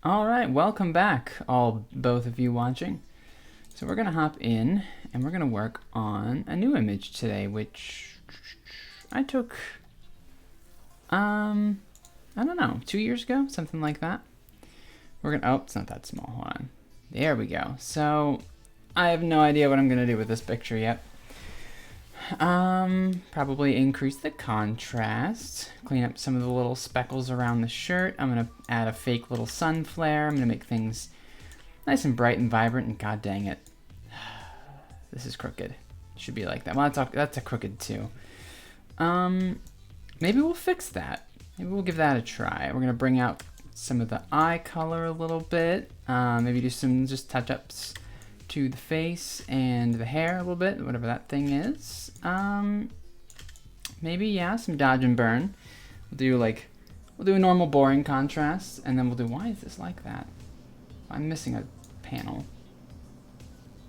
All right, welcome back, both of you watching. So we're gonna hop in and we're gonna work on a new image today, which I took, I don't know, 2 years ago, something like that. We're gonna, oh, it's not that small, hold on. There we go. So I have no idea what I'm gonna do with this picture yet. Probably increase the contrast, clean up some of the little speckles around the shirt. I'm gonna add a fake little sun flare. I'm gonna make things nice and bright and vibrant, and god dang it. This is crooked. Should be like that. Well, that's a crooked too. Maybe we'll fix that. Maybe we'll give that a try. We're gonna bring out some of the eye color a little bit. Maybe do some just touch-ups to the face and the hair a little bit, whatever that thing is. Maybe, yeah, some dodge and burn. We'll do a normal boring contrast, and then we'll do, why is this like that? I'm missing a panel.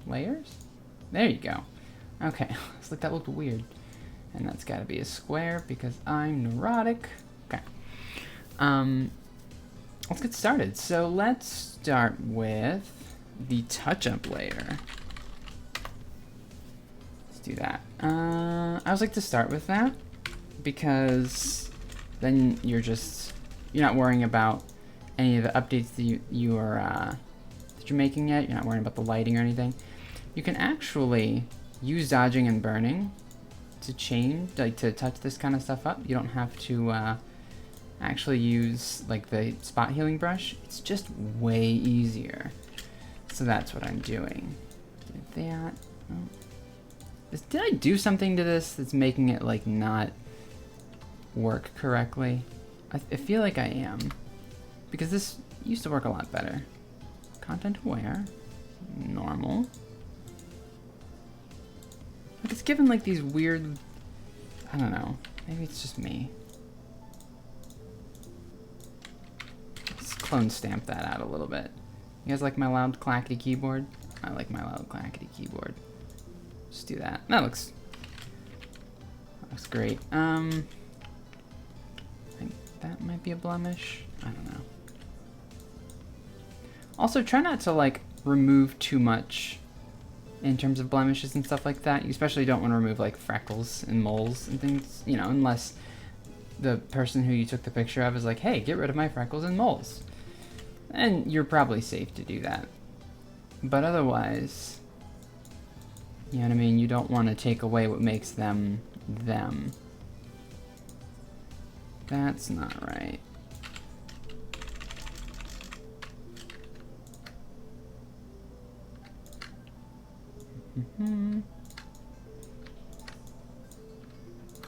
Layers? There you go. Okay, it's like that looked weird. And that's gotta be a square because I'm neurotic. Okay. Let's get started. So let's start with the touch-up layer. Let's do that. I always like to start with that because then you're not worrying about any of the updates that you're making yet. You're not worrying about the lighting or anything. You can actually use dodging and burning to to touch this kind of stuff up. You don't have to actually use like the spot healing brush. It's just way easier. So that's what I'm doing. Did that. Oh. Did I do something to this that's making it like not work correctly? I feel like I am. Because this used to work a lot better. Content aware. Normal. Like it's given like these weird, I don't know. Maybe it's just me. Let's clone stamp that out a little bit. You guys like my loud clackety keyboard? I like my loud clackety keyboard. Just do that. That looks great. I think that might be a blemish. I don't know. Also, try not to like remove too much in terms of blemishes and stuff like that. You especially don't want to remove like freckles and moles and things, you know, unless the person who you took the picture of is like, hey, get rid of my freckles and moles. And you're probably safe to do that. But otherwise, you know what I mean? You don't want to take away what makes them them. That's not right.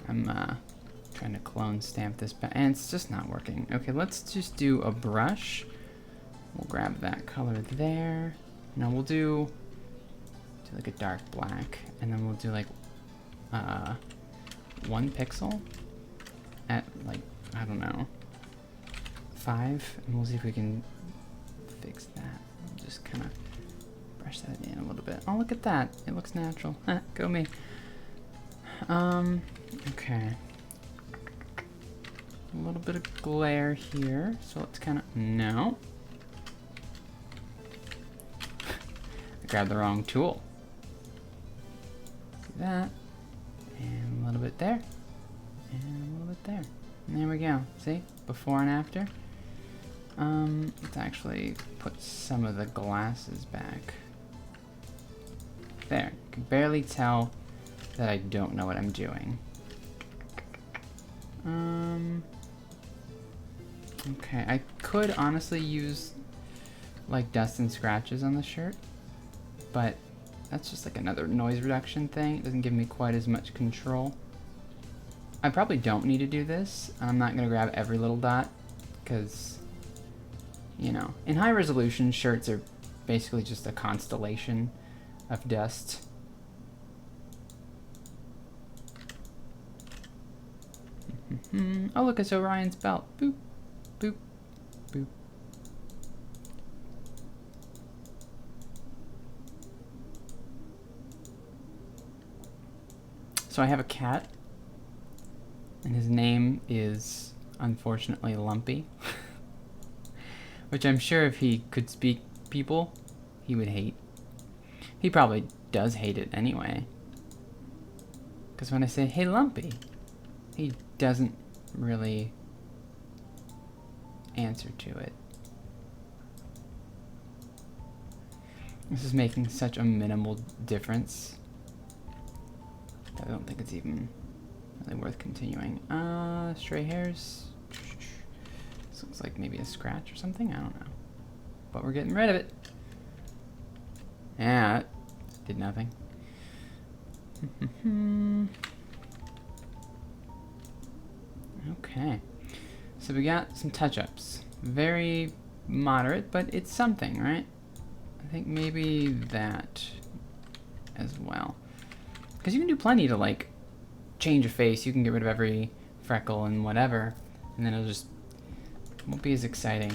I'm trying to clone stamp this back, and it's just not working. Okay, let's just do a brush. We'll grab that color there. Now we'll do like a dark black, and then we'll do like 1 pixel at like, I don't know, 5, and we'll see if we can fix that. We'll just kind of brush that in a little bit. Oh, look at that. It looks natural. Go me. Okay. A little bit of glare here, so let's kind of, no. I grabbed the wrong tool. Do that, and a little bit there, and a little bit there. And there we go. See? Before and after. Let's actually put some of the glasses back. There. You can barely tell that I don't know what I'm doing. Okay, I could honestly use like dust and scratches on the shirt, but that's just like another noise reduction thing. It doesn't give me quite as much control. I probably don't need to do this. I'm not gonna grab every little dot because, you know, in high resolution, shirts are basically just a constellation of dust. Oh, look, it's Orion's belt. Boop, boop, boop. So I have a cat, and his name is unfortunately Lumpy. Which I'm sure if he could speak people, he would hate. He probably does hate it anyway. Because when I say, hey, Lumpy, he doesn't really answer to it. This is making such a minimal difference that I don't think it's even really worth continuing. Stray hairs. This looks like maybe a scratch or something. I don't know. But we're getting rid of it. Yeah, that did nothing. Okay. So we got some touch-ups. Very moderate, but it's something, right? I think maybe that as well. Because you can do plenty to, like, change a face. You can get rid of every freckle and whatever, and then it'll just won't be as exciting.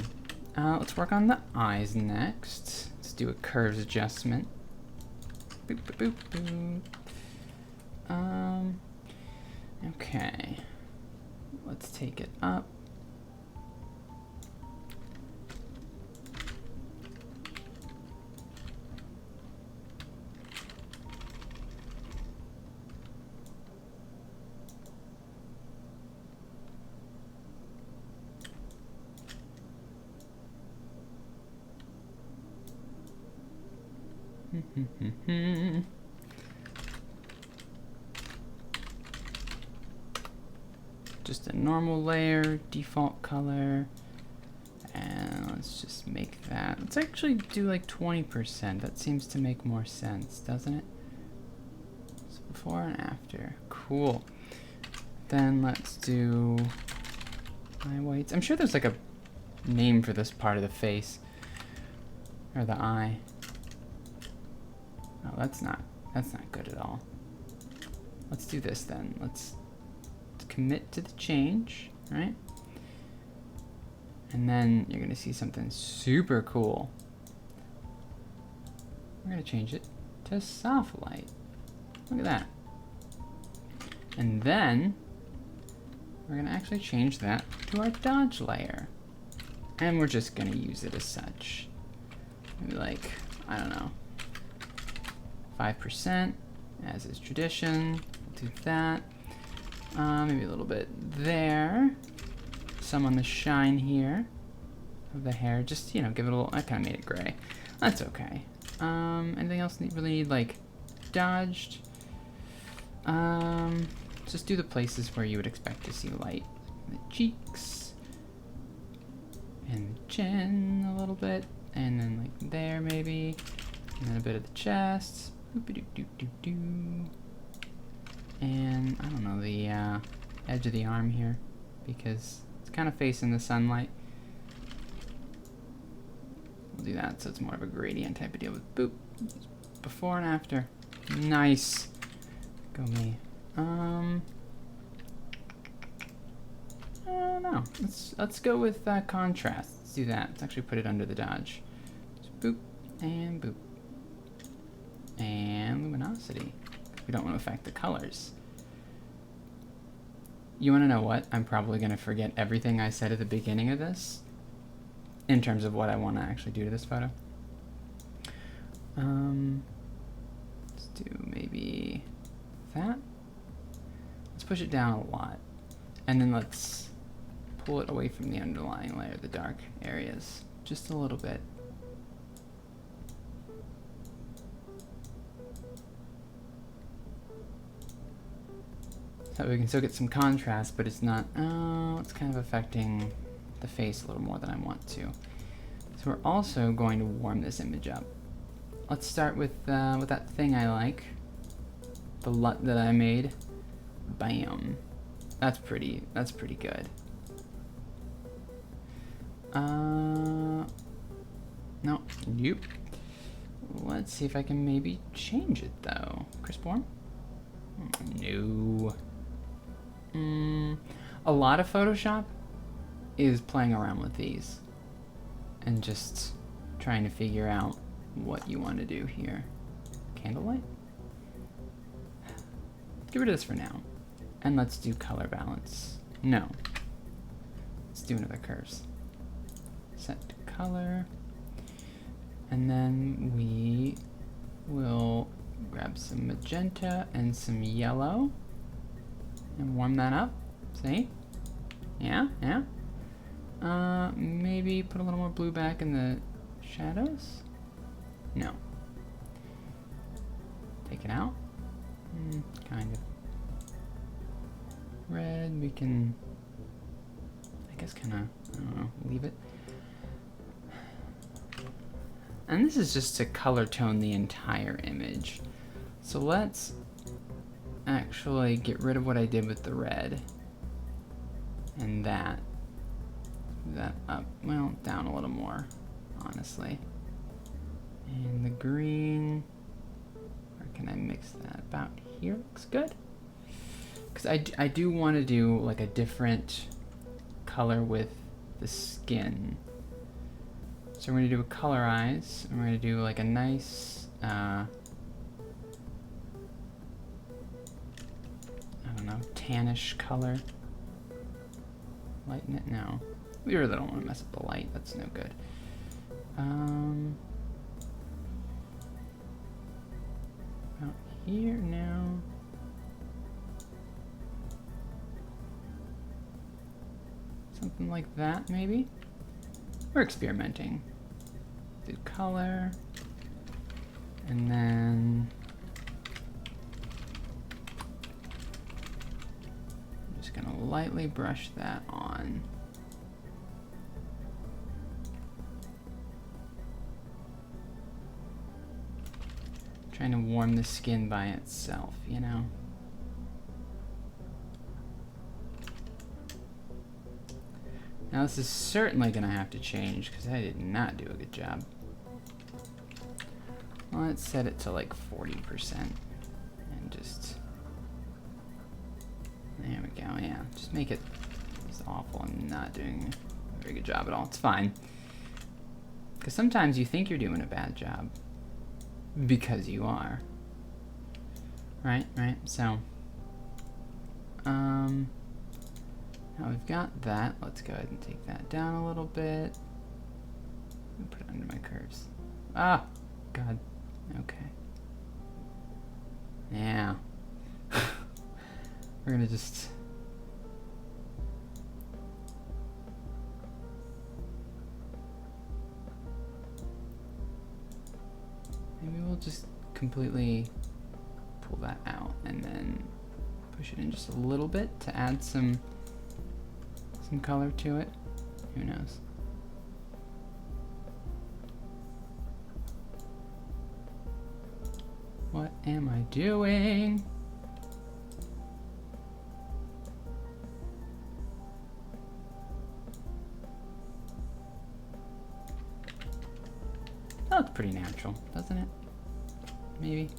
Let's work on the eyes next. Let's do a curves adjustment. Boop, boop, boop, boop. Okay. Let's take it up. Just a normal layer, default color, and let's just make that. Let's actually do like 20%. That seems to make more sense, doesn't it? So before and after. Cool. Then let's do eye whites. I'm sure there's like a name for this part of the face or the eye. Oh, that's not good at all. Let's do this then. Let's commit to the change, right? And then you're gonna see something super cool. We're gonna change it to soft light. Look at that. And then we're gonna actually change that to our dodge layer. And we're just gonna use it as such. Maybe like, I don't know, 5%, as is tradition. We'll do that. Maybe a little bit there. Some on the shine here of the hair. Just, you know, give it a little, I kind of made it gray. That's okay. Anything else really need, like, dodged? Just do the places where you would expect to see light. The cheeks. And the chin a little bit. And then, like, there maybe. And then a bit of the chest. Boop-a-doo-doo-doo-doo. And, I don't know, the edge of the arm here, because it's kind of facing the sunlight. We'll do that so it's more of a gradient type of deal with boop. Before and after. Nice. Go me. I don't know. Let's go with contrast. Let's do that. Let's actually put it under the dodge. Just boop and boop. And luminosity. We don't want to affect the colors. You want to know what? I'm probably going to forget everything I said at the beginning of this in terms of what I want to actually do to this photo. Let's do maybe that. Let's push it down a lot. And then let's pull it away from the underlying layer, the dark areas, just a little bit. So we can still get some contrast, but it's not, it's kind of affecting the face a little more than I want to. So we're also going to warm this image up. Let's start with that thing I like, the LUT that I made. Bam. That's pretty good. No, nope. Let's see if I can maybe change it though. Crisp warm? No. A lot of Photoshop is playing around with these and just trying to figure out what you want to do here. Candlelight? Get rid of this for now. And let's do color balance. No. Let's do another curves. Set color. And then we will grab some magenta and some yellow and warm that up. See? Yeah, yeah. Maybe put a little more blue back in the shadows? No. Take it out? Kind of. Red, we can, I guess, kind of, I don't know, leave it. And this is just to color tone the entire image. So let's actually get rid of what I did with the red. And that up, well, down a little more, honestly. And the green, where can I mix that? About here looks good. Because I do want to do like a different color with the skin. So we're going to do a colorize, and we're going to do like a nice, I don't know, tannish color. Lighten it? No. We really don't want to mess up the light. That's no good. About here now. Something like that, maybe? We're experimenting. Did color. And then I'm just gonna lightly brush that on. Trying to warm the skin by itself, you know? Now this is certainly gonna have to change because I did not do a good job. Let's set it to like 40% and just, there we go, yeah. Just make it just awful and not doing a very good job at all. It's fine. Because sometimes you think you're doing a bad job because you are. Right, so, now we've got that. Let's go ahead and take that down a little bit. And put it under my curves. Ah, God. Okay. Yeah. We're gonna just. Maybe we'll just completely pull that out and then push it in just a little bit to add some color to it. Who knows? What am I doing? That looks pretty natural, doesn't it? Maybe.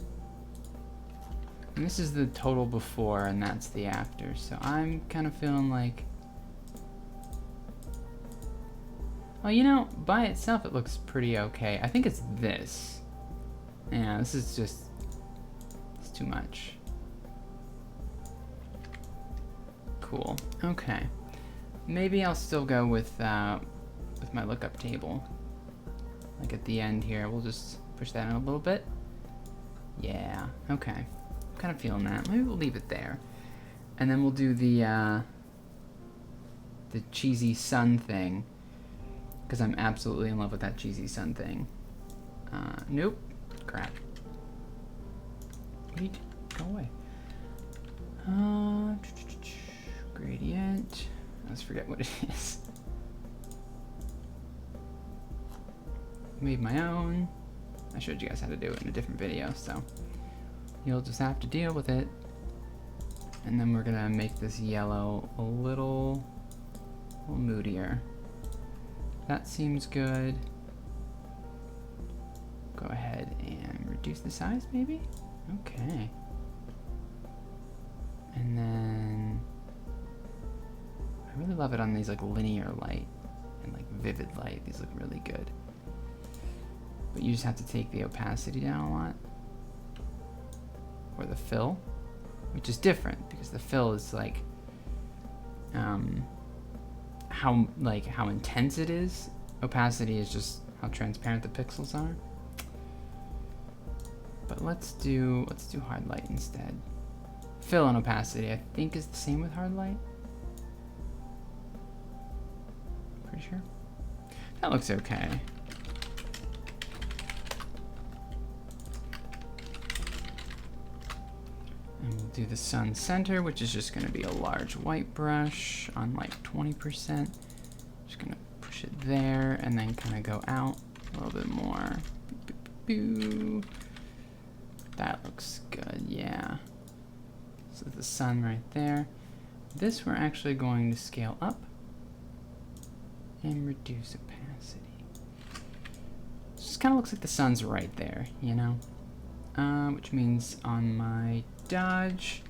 And this is the total before, and that's the after. So I'm kind of feeling like, well, you know, by itself it looks pretty okay. I think it's this. Yeah, this is just, it's too much. Cool. Okay. Maybe I'll still go with my lookup table. Like at the end here, we'll just push that in a little bit. Yeah. Okay. I'm kind of feeling that. Maybe we'll leave it there, and then we'll do the cheesy sun thing. Because I'm absolutely in love with that cheesy sun thing. Nope. Crap. Wait, go away. Gradient. Let's forget what it is. Made my own. I showed you guys how to do it in a different video, so you'll just have to deal with it. And then we're gonna make this yellow a little moodier. That seems good. Go ahead and reduce the size, maybe? Okay. And then I really love it on these like linear light and like vivid light. These look really good. But you just have to take the opacity down a lot. Or the fill, which is different because the fill is like how intense it is opacity is just how transparent the pixels are. But let's do hard light instead. Fill and opacity, I think, is the same with hard light. Pretty sure. That looks okay. And we'll do the sun center, which is just going to be a large white brush on like 20%. Just going to push it there and then kind of go out a little bit more. That looks good, yeah. So the sun right there. This we're actually going to scale up and reduce opacity. Just kind of looks like the sun's right there, you know? Which means on my dodge,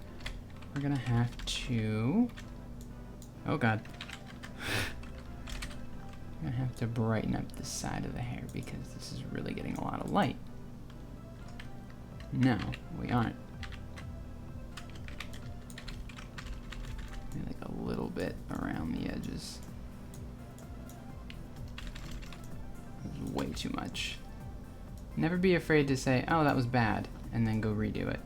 we're gonna have to, oh god. I'm gonna have to brighten up the side of the hair because this is really getting a lot of light. No, we aren't. Maybe like a little bit around the edges. This is way too much. Never be afraid to say, oh, that was bad, and then go redo it.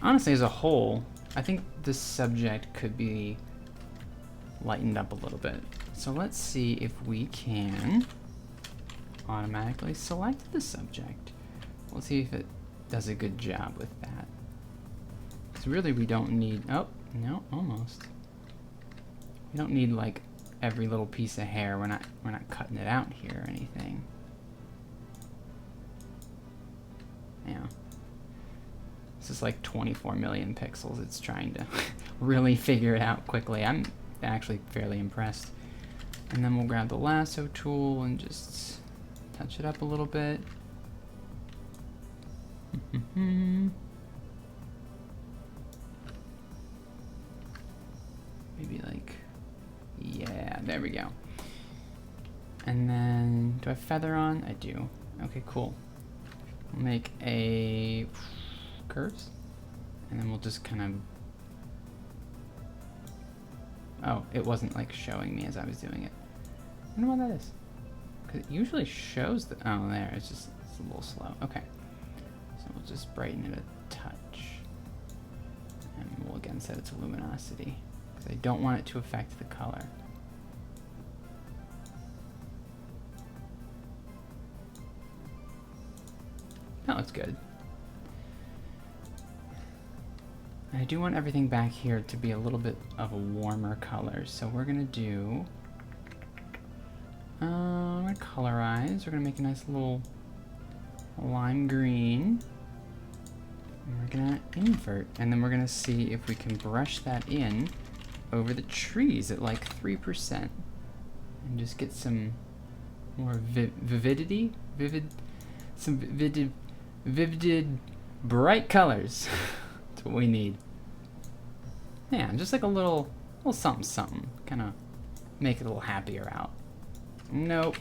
Honestly, as a whole, I think this subject could be lightened up a little bit. So let's see if we can automatically select the subject. We'll see if it does a good job with that. Because really we don't need, oh, no, almost. We don't need like every little piece of hair. We're not cutting it out here or anything. Yeah. This is like 24 million pixels. It's trying to really figure it out quickly. I'm actually fairly impressed. And then we'll grab the lasso tool and just touch it up a little bit. Maybe like, yeah, there we go. And then, do I have feather on? I do. Okay, cool. We'll make a curves, and then we'll just kind of, oh, it wasn't like showing me as I was doing it. I wonder why that is. Because it usually shows the, oh, there, it's a little slow. Okay. So we'll just brighten it a touch. And we'll again set its luminosity, because I don't want it to affect the color. That looks good. And I do want everything back here to be a little bit of a warmer color, so we're gonna do, we're gonna colorize. We're gonna make a nice little lime green. And we're gonna invert, and then we're gonna see if we can brush that in over the trees at like 3%, and just get some more vividity, some vivid, bright colors. That's what we need. Yeah, just like a little something, kind of make it a little happier out. Nope,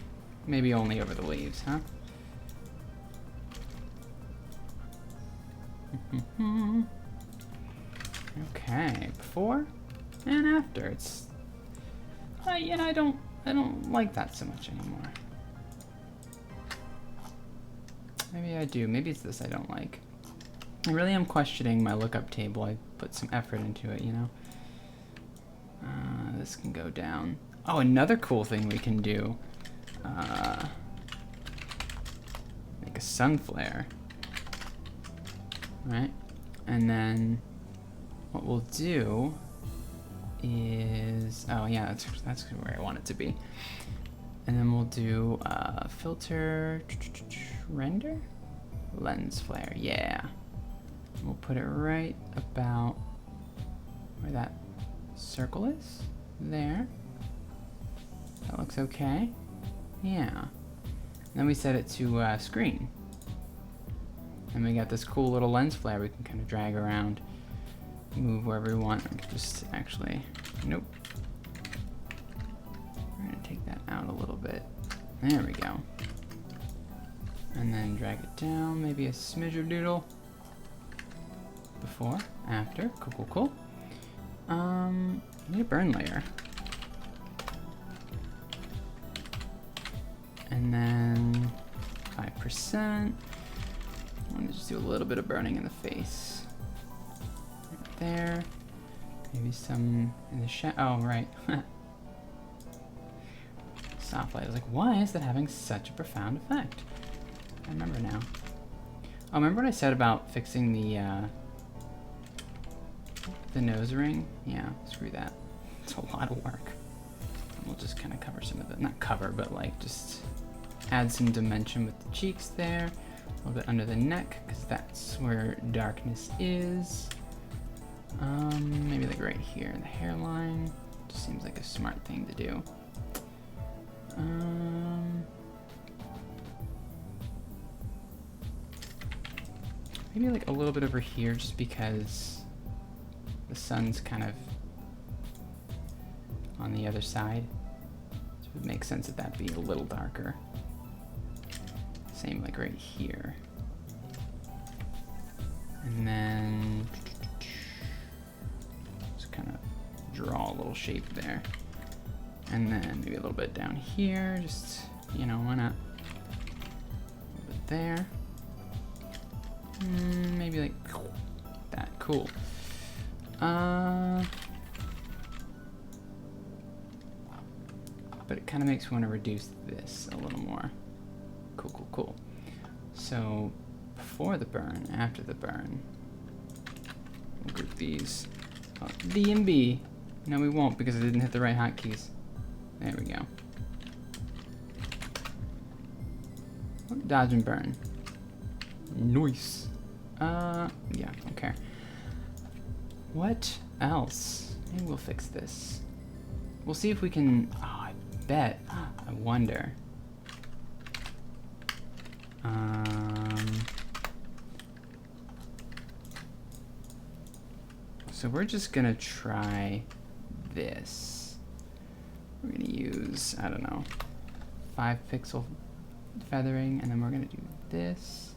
maybe only over the leaves, huh? Okay, before and after. It's, yeah, I don't like that so much anymore. Maybe I do. Maybe it's this I don't like. I really am questioning my lookup table. I put some effort into it, you know. This can go down. Oh, another cool thing we can do. Make a sun flare. Right? And then what we'll do is, oh yeah, that's where I want it to be. And then we'll do filter, render, lens flare, yeah. We'll put it right about where that circle is, there. That looks okay, yeah. And then we set it to screen. And we got this cool little lens flare we can kind of drag around, move wherever we want. Just actually, nope. We're gonna take that out a little bit. There we go. And then drag it down, maybe a smidger doodle. Before, after, cool. I need a burn layer. And then 5%. I want to just do a little bit of burning in the face. Right there. Maybe some in the shadow. Oh, right. Soft light. I was like, why is that having such a profound effect? I remember now. Oh, remember what I said about fixing the nose ring? Yeah, screw that. It's a lot of work. And we'll just kind of cover some of the, not cover, but like just add some dimension with the cheeks there. A little bit under the neck, because that's where darkness is. Maybe like right here in the hairline. Just seems like a smart thing to do. Maybe like a little bit over here, just because the sun's kind of on the other side. So it would make sense that that'd be a little darker. Same like right here. And then just kind of draw a little shape there. And then maybe a little bit down here, just, you know, why not? A little bit there. Maybe like that, cool. But it kind of makes me want to reduce this a little more. Cool, cool, cool. So before the burn, after the burn, we'll group these. B and B. No, we won't, because I didn't hit the right hotkeys. There we go. Dodge and burn. Nice. Yeah, okay. What else? Maybe we'll fix this. We'll see if we can, oh, I bet. I wonder. So we're just gonna try this. We're gonna use, I don't know, 5 pixel feathering, and then we're gonna do this.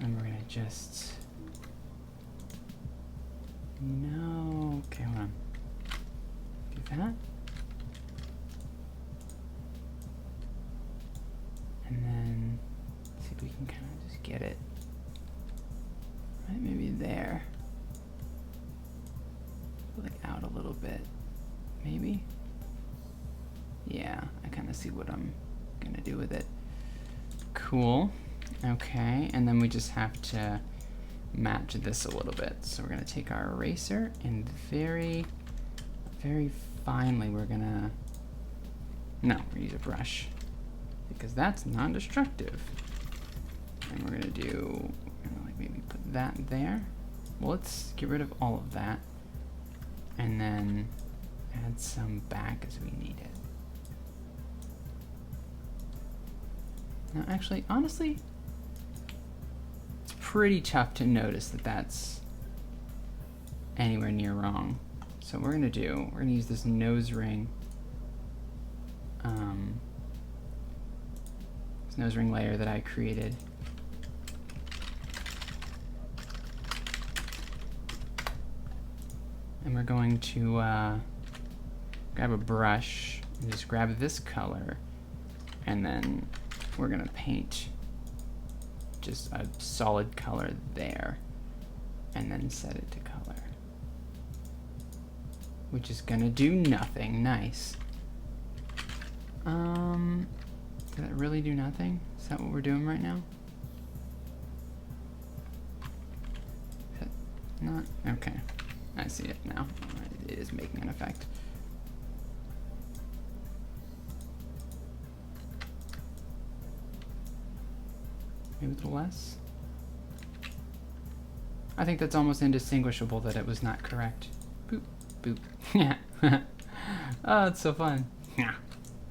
And we're gonna just, no, okay, hold on. Do that. And then see if we can kind of just get it right, maybe there. Like out a little bit, maybe. Yeah, I kind of see what I'm gonna do with it. Cool. Okay, and then we just have to match this a little bit. So we're gonna take our eraser and very, very finely we're gonna, no, we're gonna use a brush because that's non-destructive. And we're gonna do, we're gonna like maybe put that there. Well, let's get rid of all of that and then add some back as we need it. Now, actually, honestly, it's pretty tough to notice that that's anywhere near wrong. So what we're gonna do, we're gonna use this nose ring, this nose ring layer that I created. And we're going to grab a brush and just grab this color, and then we're gonna paint just a solid color there and then set it to color, which is gonna do nothing. Nice. Did that really do nothing? Is that what we're doing right now? Is that not? Okay, I see it now. It is making an effect. Maybe a little less. I think that's almost indistinguishable that it was not correct. Boop, boop. Yeah. Oh, it's so fun. Yeah.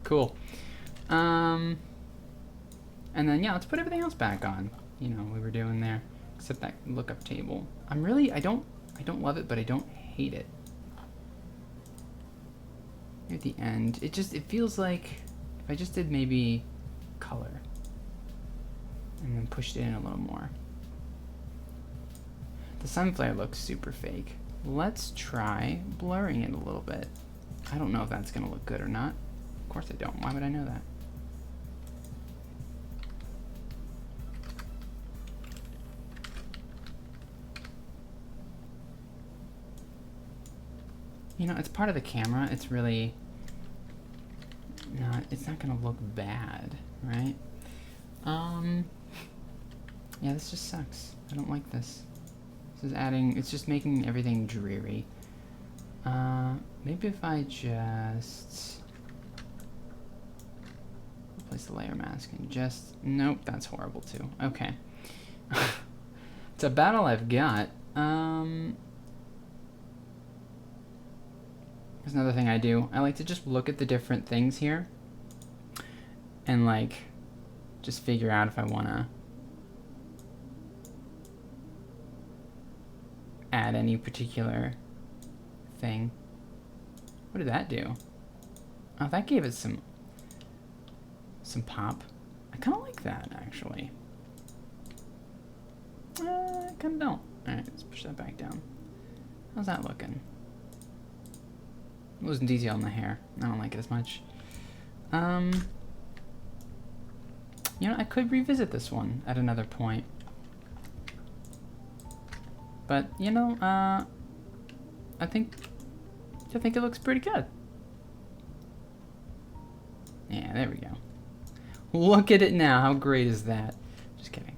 Cool. And then yeah, let's put everything else back on. You know, we were doing there, except that lookup table. I don't love it, but I don't hate it. Here at the end, it feels like if I just did maybe color and then pushed it in a little more. The sun flare looks super fake. Let's try blurring it a little bit. I don't know if that's gonna look good or not. Of course I don't. Why would I know that? You know, it's part of the camera. It's really not, it's not gonna look bad, right? Yeah, this just sucks. I don't like this. This is adding, it's just making everything dreary. Maybe if I just replace the layer mask and just, nope, that's horrible too. Okay. It's about all I've got. Here's another thing I do. I like to just look at the different things here and like just figure out if I want to add any particular thing. What did that do? Oh, that gave it some pop. I kind of like that, actually. I kind of don't. Alright, let's push that back down. How's that looking? Losing detail in the hair. I don't like it as much. You know, I could revisit this one at another point. But, you know, I think it looks pretty good. Yeah, there we go. Look at it now. How great is that? Just kidding.